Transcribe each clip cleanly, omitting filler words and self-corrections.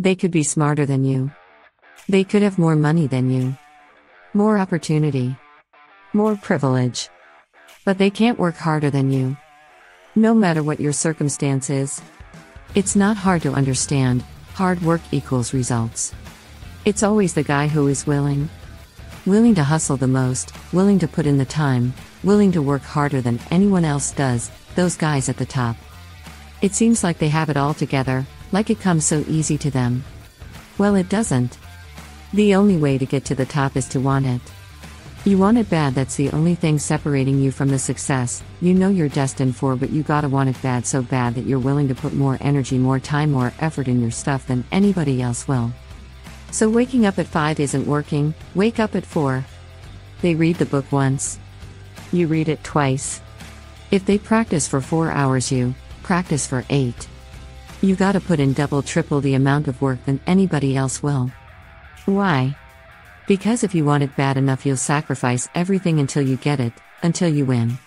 They could be smarter than you. They could have more money than you. More opportunity. More privilege. But they can't work harder than you. No matter what your circumstance is. It's not hard to understand, hard work equals results. It's always the guy who is willing. Willing to hustle the most, willing to put in the time, willing to work harder than anyone else does, those guys at the top. It seems like they have it all together, like it comes so easy to them. Well, it doesn't. The only way to get to the top is to want it. You want it bad, that's the only thing separating you from the success you know you're destined for, but you gotta want it bad, so bad that you're willing to put more energy, more time, more effort in your stuff than anybody else will. So waking up at 5 isn't working, wake up at 4. They read the book once. You read it twice. If they practice for 4 hours, you practice for 8. You gotta put in double, triple the amount of work than anybody else will. Why? Because if you want it bad enough, you'll sacrifice everything until you get it, until you win.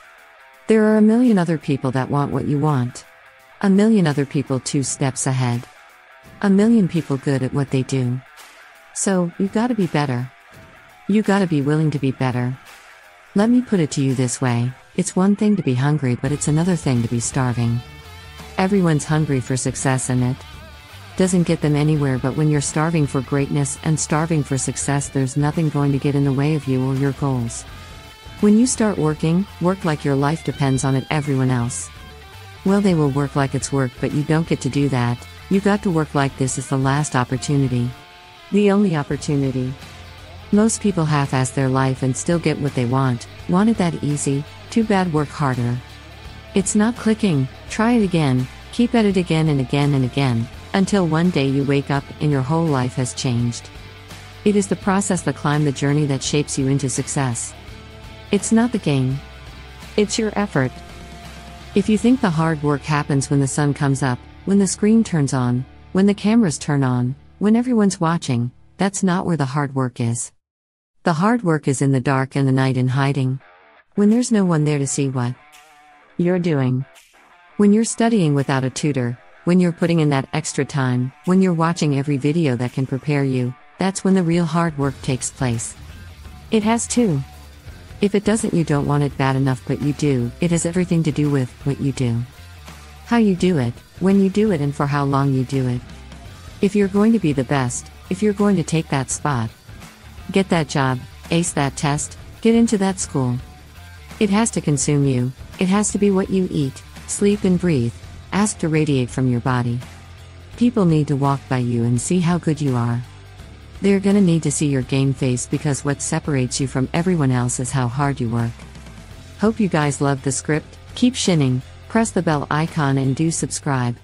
There are a million other people that want what you want. A million other people 2 steps ahead. A million people good at what they do. So, you gotta be better. You gotta be willing to be better. Let me put it to you this way, it's one thing to be hungry, but it's another thing to be starving. Everyone's hungry for success, and it doesn't get them anywhere, but when you're starving for greatness and starving for success, there's nothing going to get in the way of you or your goals. When you start working, work like your life depends on it, everyone else. Well, they will work like it's work, but you don't get to do that. You got to work like this is the last opportunity. The only opportunity. Most people half-ass their life and still get what they want. Want it that easy? Too bad, work harder. It's not clicking, try it again, keep at it again and again and again, until one day you wake up and your whole life has changed. It is the process, the climb, the journey that shapes you into success. It's not the game. It's your effort. If you think the hard work happens when the sun comes up, when the screen turns on, when the cameras turn on, when everyone's watching, that's not where the hard work is. The hard work is in the dark and the night, in hiding. When there's no one there to see what you're doing. When you're studying without a tutor, when you're putting in that extra time, when you're watching every video that can prepare you, that's when the real hard work takes place. It has to. If it doesn't, you don't want it bad enough, but you do. It has everything to do with what you do. How you do it, when you do it, and for how long you do it. If you're going to be the best, if you're going to take that spot, get that job, ace that test, get into that school. It has to consume you. It has to be what you eat, sleep and breathe. Ask to radiate from your body. People need to walk by you and see how good you are. They're gonna need to see your game face, because what separates you from everyone else is how hard you work. Hope you guys loved the script. Keep shinning, press the bell icon and do subscribe.